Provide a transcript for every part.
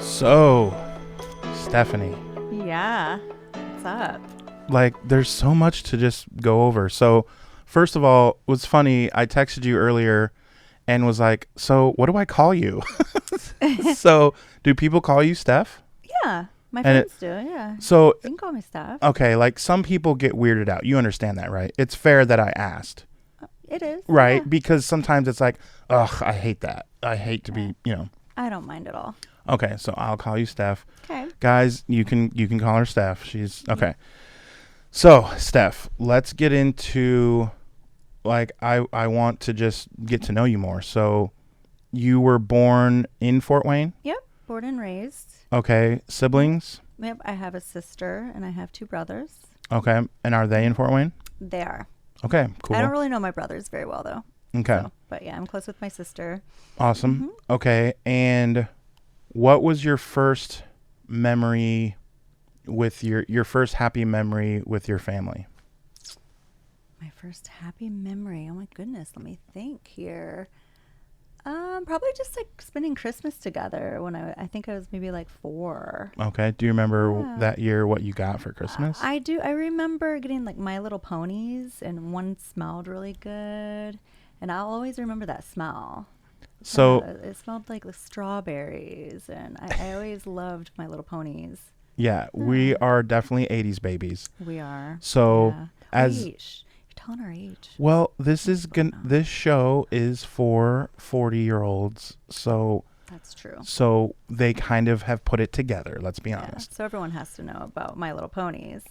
So, Stephanie, Yeah. What's up? like, there's so much to just go over. So, first of all, it was funny. I texted you earlier and was like, so what do I call you? So, do people call you Steph? Yeah. My And friends do. Yeah. So, You can call me Steph. okay, like some people get weirded out. You understand that, right? It's fair that I asked, It is. right? Yeah. Because sometimes it's like, ugh, I hate that. I hate to be, I don't mind at all. Okay, so I'll call you Steph. Okay. Guys, you can call her Steph. She's okay. So, Steph, let's get into I want to just get to know you more. So, you were born in Fort Wayne? Yep. Born and raised. Okay, siblings? Yep. I have a sister and I have two brothers. Okay, and are they in Fort Wayne? They are. Okay, cool. I don't really know my brothers very well though. Okay. So, but yeah, I'm close with my sister. Awesome. Okay, and what was your first memory with your first happy memory with your family? My first happy memory. Oh my goodness. Let me think here. Probably just like spending Christmas together when I think I was maybe like 4. Okay, do you remember Yeah. that year what you got for Christmas? I do. I remember getting like My Little Ponies, and one smelled really good, and I'll always remember that smell. So, It smelled like the strawberries, and I always loved My Little Ponies. yeah, we are definitely 80s babies. We are. So, Yeah. as Age. You're telling our age. well, this is What's going on? this show is for 40-year-olds. That's true. So they kind of have put it together, let's be Yeah. honest. So everyone has to know about My Little Ponies.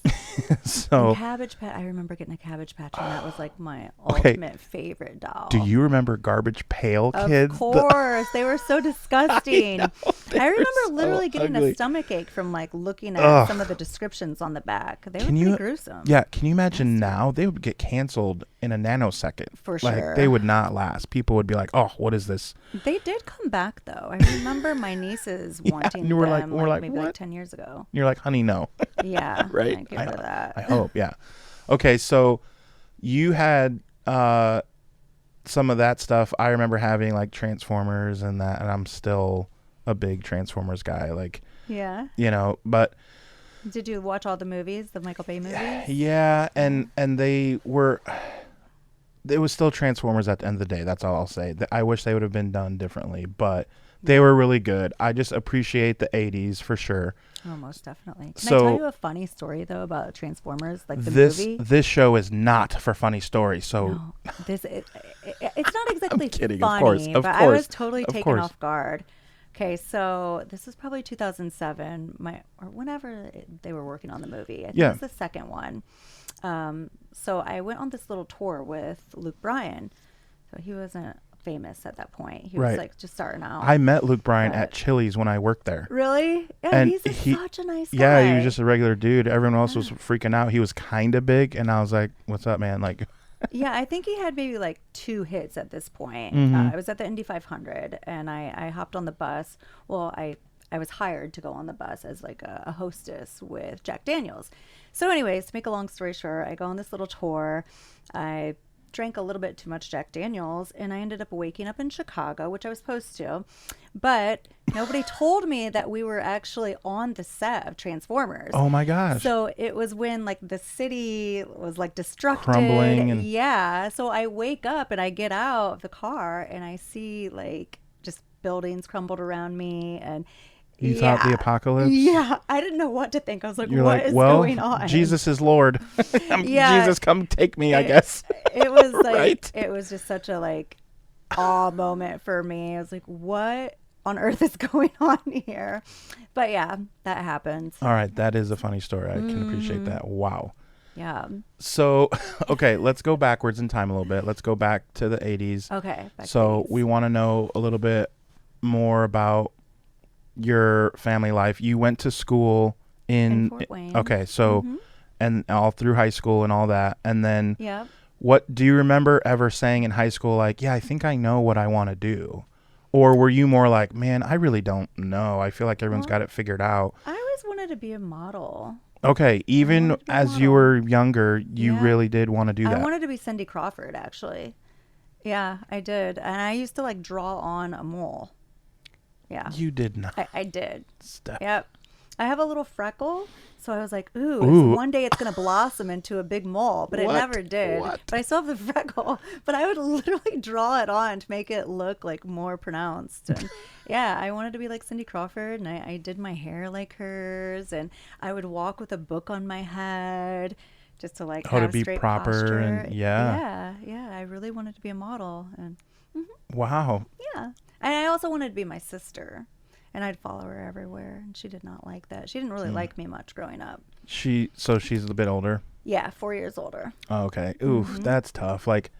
So, And Cabbage Patch. I remember getting a Cabbage Patch, and that was like my Okay. ultimate favorite doll. do you remember Garbage Pail Kids? Of course, they were so disgusting. I, they were remember so literally getting ugly. a stomach ache from like looking at Ugh. some of the descriptions on the back. They were Can pretty you- gruesome. Yeah, can you imagine now? They would get canceled in a nanosecond. For Like, sure. they would not last. People would be like, oh, what is this? They did come back though. I remember my nieces Yeah, wanting and we're like- them we're like, maybe "What?" like 10 years ago. You're like, honey, no. Yeah. Right? I give I her hope. that. I hope, yeah. Okay, so you had some of that stuff. I remember having like Transformers and that, and I'm still a big Transformers guy. Like, Yeah. but Did you watch all the movies, the Michael Bay movies? yeah, and they were. It was still Transformers at the end of the day. That's all I'll say. I wish they would have been done differently, but they were really good. I just appreciate the 80s for sure. Oh, most definitely. Can I So- tell you a funny story though about Transformers, like the This movie? this show is not for funny stories. So No, it's not exactly kidding, of funny, course, of but I was course, totally of taken course. off guard. Okay, so this is probably 2007, or whenever they were working on the movie. I think Yeah. it was the second one. So I went on this little tour with Luke Bryan. So he wasn't famous at that point. He was Right. like just starting out. I met Luke Bryan But- at Chili's when I worked there. Really? Yeah, And he's such a nice guy. Yeah, he was just a regular dude. Everyone else was freaking out. He was kind of big, and I was like, "What's up, man?" Like, Yeah, I think he had maybe like 2 hits at this point. Mhm. I was at the Indy 500 and I hopped on the bus. Well, I was hired to go on the bus as like a hostess with Jack Daniels. So anyways, to make a long story short, I go on this little tour. I drank a little bit too much Jack Daniels and I ended up waking up in Chicago, which I was supposed to. But nobody told me that we were actually on the set of Transformers. oh my gosh, So it was when like the city was like destructed. Crumbling and- Yeah. So I wake up and I get out of the car and I see like just buildings crumbled around me and you thought the apocalypse? Yeah. I didn't know what to think. I was like, You're what like, is well, going on? Jesus is Lord. Yeah. Jesus, come take me. I It- guess. It was like Right? it was just such a like awe moment for me. I was like, what on earth is going on here? But yeah, that happened. All right, that is a funny story. I can appreciate that. Wow. Yeah. So, okay, let's go backwards in time a little bit. Let's go back to the 80s. Okay. back So please. we want to know a little bit more about your family life. You went to school In Fort Wayne. Okay, so Mhm. and all through high school and all that, and then Yep. what do you remember ever saying in high school? Like, yeah, I think I know what I want to do, or were you more like, man, I really don't know. I feel like everyone's Well, got it figured out. I always wanted to be a model. Okay, even wanted to be a as you model. were younger, you Yeah. really did want to do I that. wanted to be Cindy Crawford, actually. Yeah, I did. And I used to like draw on a mole. Yeah. You did not. I did. Steph. Yep. I have a little freckle, so I was like, Ooh. one day it's going to blossom into a big mole, but it What? never did. What? But I still have the freckle, but I would literally draw it on to make it look like more pronounced. And yeah, I wanted to be like Cindy Crawford, and I did my hair like hers, and I would walk with a book on my head just to like Oh, to have be straight proper posture. and yeah. Yeah, I really wanted to be a model, and Wow. yeah. And I also wanted to be my sister. And I'd follow her everywhere. And she did not like that. She didn't really like me much growing up. So she's a bit older. Yeah, 4 years older. Oh, okay. Oof, that's tough. Like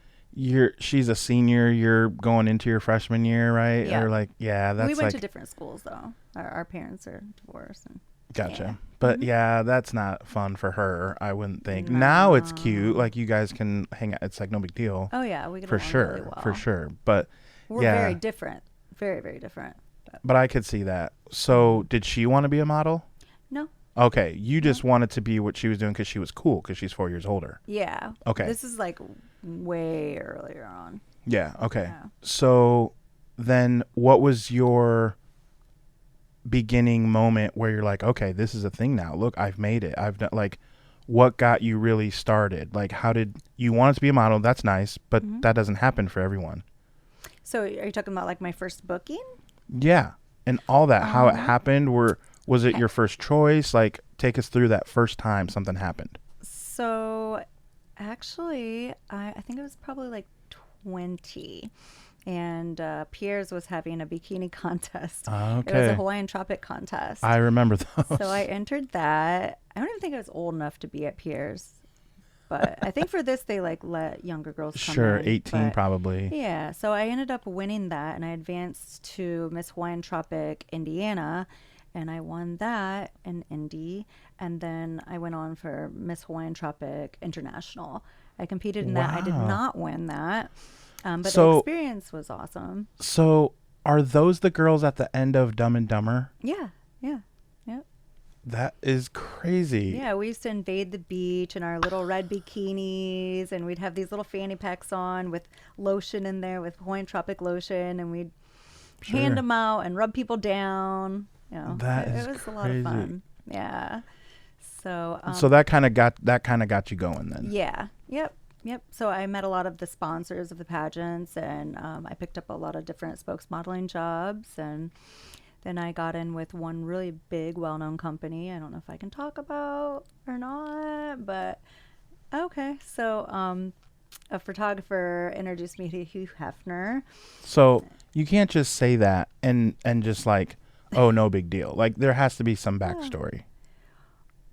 she's a senior, you're going into your freshman year, right? Yeah. Or like, yeah, that's We went like, to different schools, though. Our parents are divorced. And gotcha. yeah. But yeah, that's not fun for her, I wouldn't think. Now it's cute. No. Like you guys can hang out. It's like no big deal. Oh, yeah. We get For along sure. really well. For sure. But We're yeah. very different. Very, very different. But I could see that. So did she want to be a model? No. Okay. You just wanted to be what she was doing because she was cool because she's 4 years older. Yeah. Okay. This is like way earlier on. Yeah. Okay. Yeah. So then what was your beginning moment where you're like, okay, this is a thing now. Look, I've made it. I've done like, what got you really started? Like, how did you wanted to be a model? That's nice, but that doesn't happen for everyone. So are you talking about like my first booking? Yeah. And all that, how it happened, was it your first choice? Like, take us through that first time something happened. So actually, I think it was probably like 20. And Pierre's was having a bikini contest. It was Okay. a Hawaiian Tropic contest. I remember those. So I entered that. I don't even think I was old enough to be at Pierre's. But I think for this, they like let younger girls come Sure, in. 18 But probably. yeah, so I ended up winning that, and I advanced to Miss Hawaiian Tropic Indiana, and I won that in Indy, and then I went on for Miss Hawaiian Tropic International. I competed in that. I did Wow. not win that, but the So- experience was awesome. So, are those the girls at the end of Dumb and Dumber? Yeah, yeah, yep. That is crazy. Yeah, we used to invade the beach in our little red bikinis, and we'd have these little fanny packs on with lotion in there, with Hawaiian Tropic lotion, and we'd Sure. hand them out and rub people down. You know, That it is was a lot of crazy. fun. Yeah. So. So that kind of got you going then. Yeah. Yep. Yep. So I met a lot of the sponsors of the pageants, and I picked up a lot of different spokesmodeling jobs, and then I got in with one really big, well-known company. I don't know if I can talk about or not, but okay. So a photographer introduced me to Hugh Hefner. So you can't just say that and just like, oh, no big deal. Like there has to be some backstory.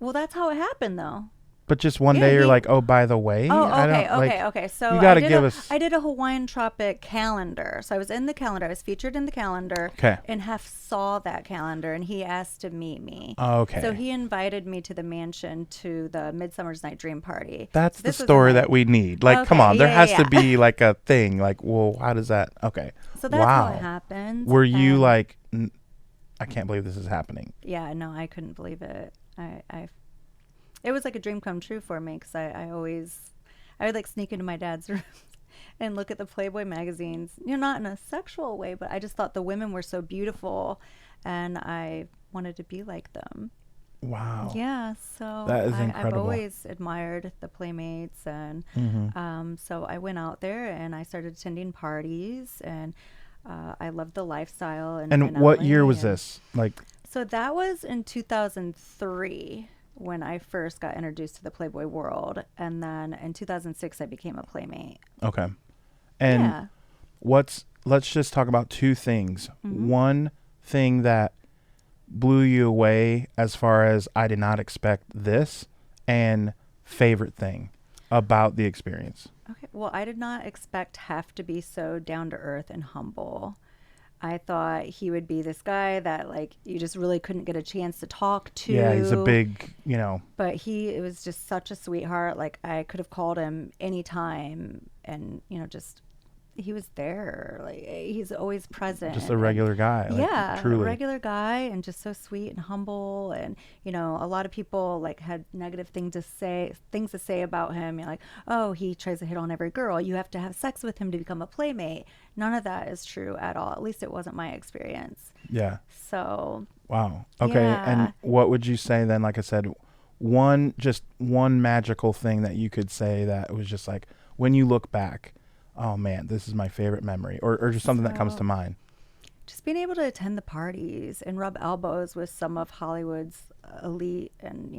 Well, that's how it happened, though. But just one Yeah, day you're he- like, oh, by the way, Oh, I okay, don't, like, okay. So you gotta I did give a, us- I did a Hawaiian Tropic calendar. So I was in the calendar. I was featured in the calendar. 'Kay. And Hef saw that calendar, and he asked to meet me. Okay. So he invited me to the mansion to the Midsummer's Night Dream Party. That's So the this was in, story like- that we need. Like, come Okay, on, there yeah, has yeah, to yeah. be like a thing. Like, well, how does that? Okay. So that's wow. how it happened. Were you and- like, I can't believe this is happening. Yeah, no, I couldn't believe it. It was like a dream come true for me, because I would like sneak into my dad's room and look at the Playboy magazines. You know, not in a sexual way, but I just thought the women were so beautiful, and I wanted to be like them. Wow. Yeah, so That is I've incredible. always admired the Playmates, and so I went out there and I started attending parties, and I loved the lifestyle. And in what LA, year was and- this? Like, So that was in 2003 when I first got introduced to the Playboy world, and then in 2006 I became a Playmate. okay. And Yeah. let's just talk about two things. Mm-hmm. One thing that blew you away as far as I did not expect this, and favorite thing about the experience. Okay. Well, I did not expect Hef to be so down to earth and humble. I thought he would be this guy that like you just really couldn't get a chance to talk to. Yeah, he's a big, But it was just such a sweetheart. Like I could have called him anytime, and just he was there. Like he's always present. Just a regular guy. Like, Yeah, a truly. regular guy and just so sweet and humble. And a lot of people like had negative things to say about him. You're like, oh, he tries to hit on every girl. You have to have sex with him to become a playmate. None of that is true at all. At least it wasn't my experience. Yeah. So Wow. Okay. yeah. And what would you say then? Like I said, just one magical thing that you could say that was just like, when you look back, oh man, this is my favorite memory, or just something that comes to So, mind. just being able to attend the parties and rub elbows with some of Hollywood's elite and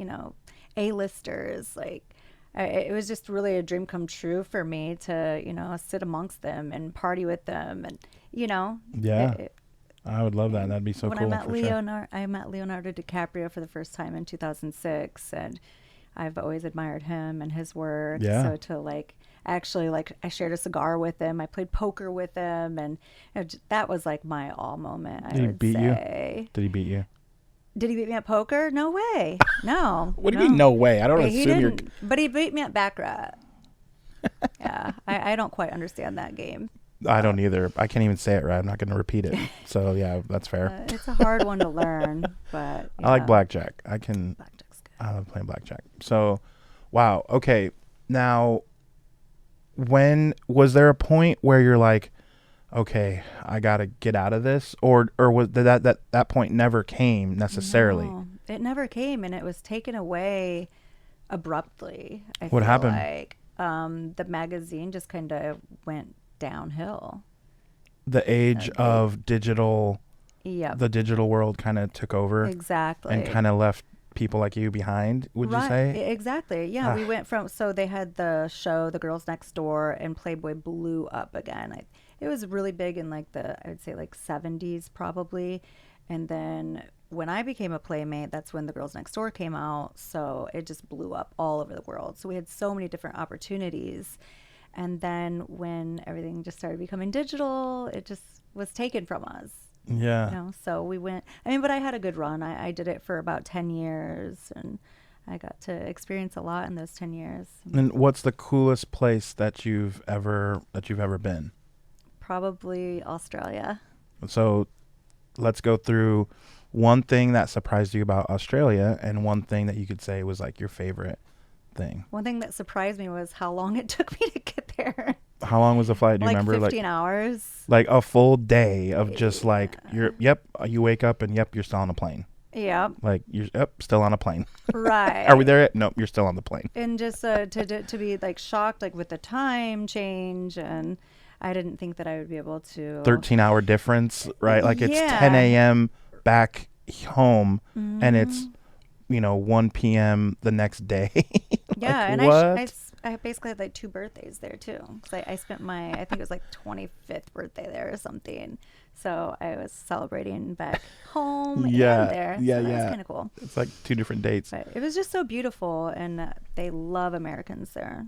A-listers, like it was just really a dream come true for me to sit amongst them and party with them, and Yeah. it, I would love that. That'd be so when cool for sure. I met Leonardo DiCaprio for the first time in 2006, and I've always admired him and his work. Yeah. So to actually I shared a cigar with him, I played poker with him, and that was like my all moment. Did he I would beat you? say. Did he beat you? Did he beat me at poker? No way. No. What do you mean, no way? I don't He assume you're. didn't. But he beat me at baccarat. Yeah, I don't quite understand that game. I don't either. I can't even say it right. I'm not going to repeat it. So yeah, that's fair. It's a hard one to learn, but I like yeah, blackjack. blackjack's good. I love playing blackjack. So, wow. Okay. Now, when was there a point where you're like, okay, I got to get out of this, or was that point never came necessarily? No, it never came, and it was taken away abruptly. I What feel happened? like the magazine just kind of went downhill. The age They- of digital, Yep, the digital world kind of took over exactly. and kind of left people like you behind, would you say? Exactly. Yeah, we Ah. went from, so they had the show The Girls Next Door, and Playboy blew up again. It was really big in like I would say like 70s probably. And then when I became a playmate, that's when The Girls Next Door came out. So it just blew up all over the world. So we had so many different opportunities. And then when everything just started becoming digital, it just was taken from us. Yeah. So we went, but I had a good run. I did it for about 10 years, and I got to experience a lot in those 10 years. And what's the coolest place that you've ever been? Probably Australia. So let's go through one thing that surprised you about Australia and one thing that you could say was like your favorite thing. One thing that surprised me was how long it took me to get there. How long was the flight? Do you Like remember? 15 hours. Like a full day of just like you wake up and you're still on a plane. Yeah, Like you're still on a plane. right. Are we there yet? Nope, you're still on the plane. And just to be like shocked, like with the time change, and I didn't think that I would be able to. 13-hour difference, right? Like it's Yeah. 10 a.m. back home and it's Mm-hmm. 1 p.m. the next day. Yeah, Like, and what? I basically had like 2 birthdays there too. Because I spent I think it was like 25th birthday there or something. So I was celebrating back home Yeah, and there. yeah, So that yeah. was kind of cool. It's like 2 different dates. But it was just so beautiful, and they love Americans there.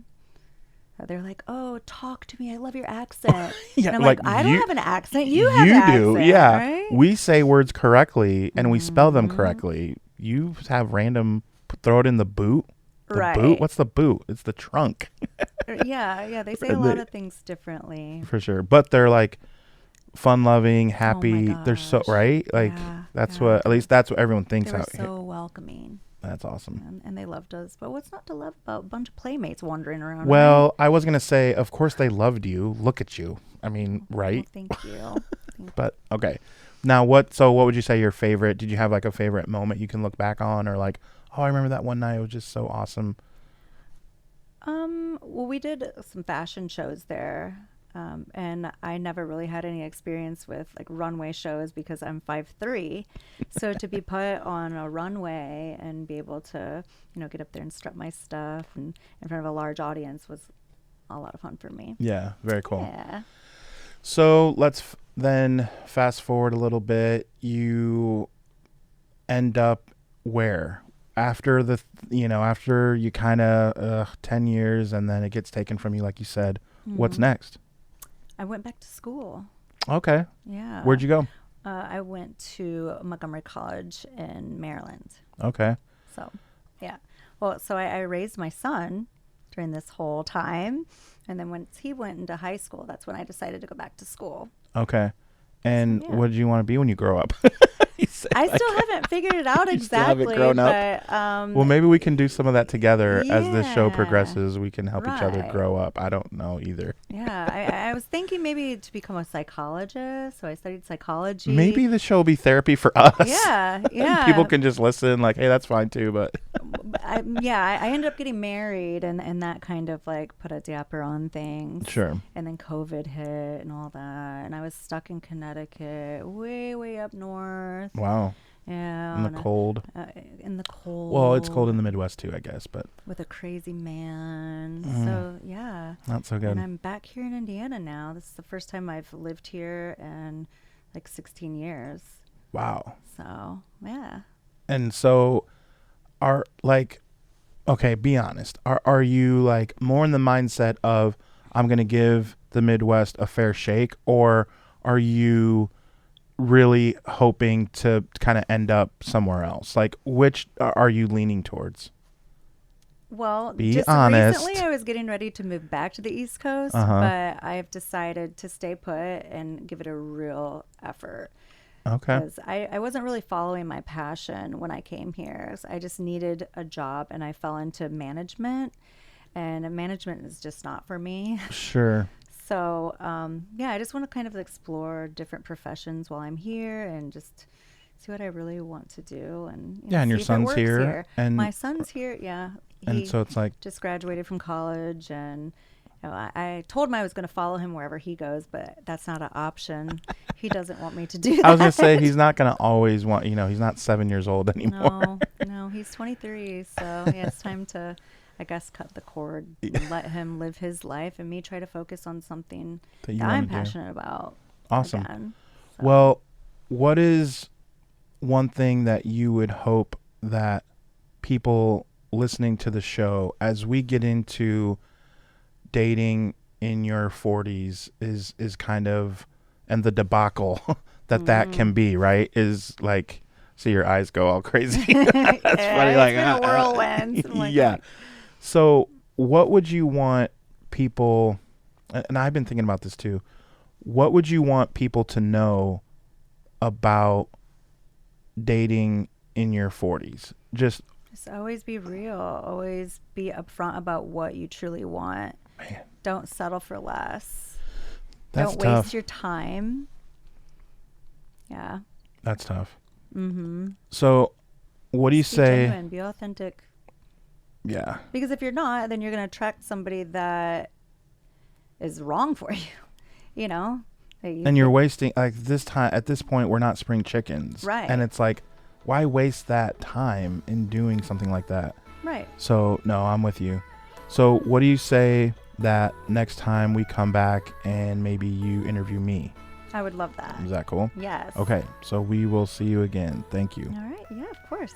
They're like, oh, talk to me. I love your accent. Yeah, and I'm like, like, I don't you- have an accent. You have an do, accent, yeah. right? We say words correctly and we spell them Mhm. correctly. You have random throw it in the boot. The Right. boot? What's the boot? It's the trunk Yeah. They say a And lot they- of things differently. for sure. But they're like fun loving, happy. They're so gosh. right. Like Yeah, that's yeah. what at least that's what everyone thinks They were out here. so welcoming, That's awesome. and they loved us. But what's not to love about a bunch of playmates wandering around? Well, I was gonna say, of course they loved you. Look at you. I mean, right? right? Well, thank you. But okay. Now what would you say your favorite? Did you have like a favorite moment you can look back on, or like, oh, I remember that one night, it was just so awesome. Well, we did some fashion shows there. And I never really had any experience with like runway shows because I'm 5'3". So to be put on a runway and be able to, get up there and strut my stuff and in front of a large audience was a lot of fun for me. Yeah, very cool. Yeah. So let's then fast forward a little bit. You end up where? After after you kind of 10 years and then it gets taken from you, like you said, what's Mhm. next? I went back to school. Okay. Yeah. Where'd you go? I went to Montgomery College in Maryland. Okay. So, yeah. Well, so I raised my son during this whole time. And then once he went into high school, that's when I decided to go back to school. Okay. And Yeah. what did you want to be when you grow up? You said, I like, still haven't figured it out You still haven't exactly, grown up? but well, maybe we can do some of that together as this show Yeah. progresses. We can help each other Right. grow up. I don't know either. yeah, I was thinking maybe to become a psychologist. So I studied psychology. Maybe the show will be therapy for us. Yeah, yeah. People can just listen like, hey, that's fine too. But I ended up getting married, and that kind of like put a damper on things. sure. And then COVID hit and all that, and I was stuck in Connecticut, way up north. Wow. Yeah, In the cold. in the cold. Well, it's cold in the Midwest too, I guess, but with a crazy man. Mm. So yeah. not so And good. I'm back here in Indiana now. This is the first time I've lived here in like 16 years. Wow. So yeah. And so are like, okay, be honest. Are you like more in the mindset of I'm going to give the Midwest a fair shake, or are you really hoping to kind of end up somewhere else? Like, which are you leaning towards? Well, Be just honest. recently I was getting ready to move back to the East Coast, Uh-huh. but I have decided to stay put and give it a real effort. Okay. Because I wasn't really following my passion when I came here. So I just needed a job, and I fell into management, and management is just not for me. Sure. So yeah, I just want to kind of explore different professions while I'm here and just see what I really want to do. And Yeah, and your see if it son's works here, and- my son's here. Yeah, And he so it's like, just graduated from college, and you know, I told him I was going to follow him wherever he goes, but that's not an option. He doesn't want me to do that. I was going to say, he's not going to always want, he's not 7 years old anymore. No, he's 23, so yeah, it's time to, I guess, cut the cord, and let him live his life, and me try to focus on something That you that I'm wanna do. passionate about. Awesome. Again. So, Well, what is one thing that you would hope that people listening to the show, as we get into dating in your 40s, is kind of, and the debacle that can be, right? Is like, see your eyes go all crazy. That's funny. it's Like, been a whirlwind. I'm like, yeah. So, what would you want people? And I've been thinking about this too. What would you want people to know about dating in your 40s? Just always be real. Always be upfront about what you truly want. Man. Don't settle for less. That's Don't tough. waste your time. Yeah. That's tough. Mm-hmm. So, what do you Be say? genuine. Be authentic. Yeah. Because if you're not, then you're going to attract somebody that is wrong for you. You know? That you And you're wasting, like, this time, at this point, we're not spring chickens. Right. And it's like, why waste that time in doing something like that? Right. So, no, I'm with you. So, what do you say that next time we come back and maybe you interview me? I would love that. Is that cool? Yes. Okay. So, we will see you again. Thank you. All right. Yeah, of course.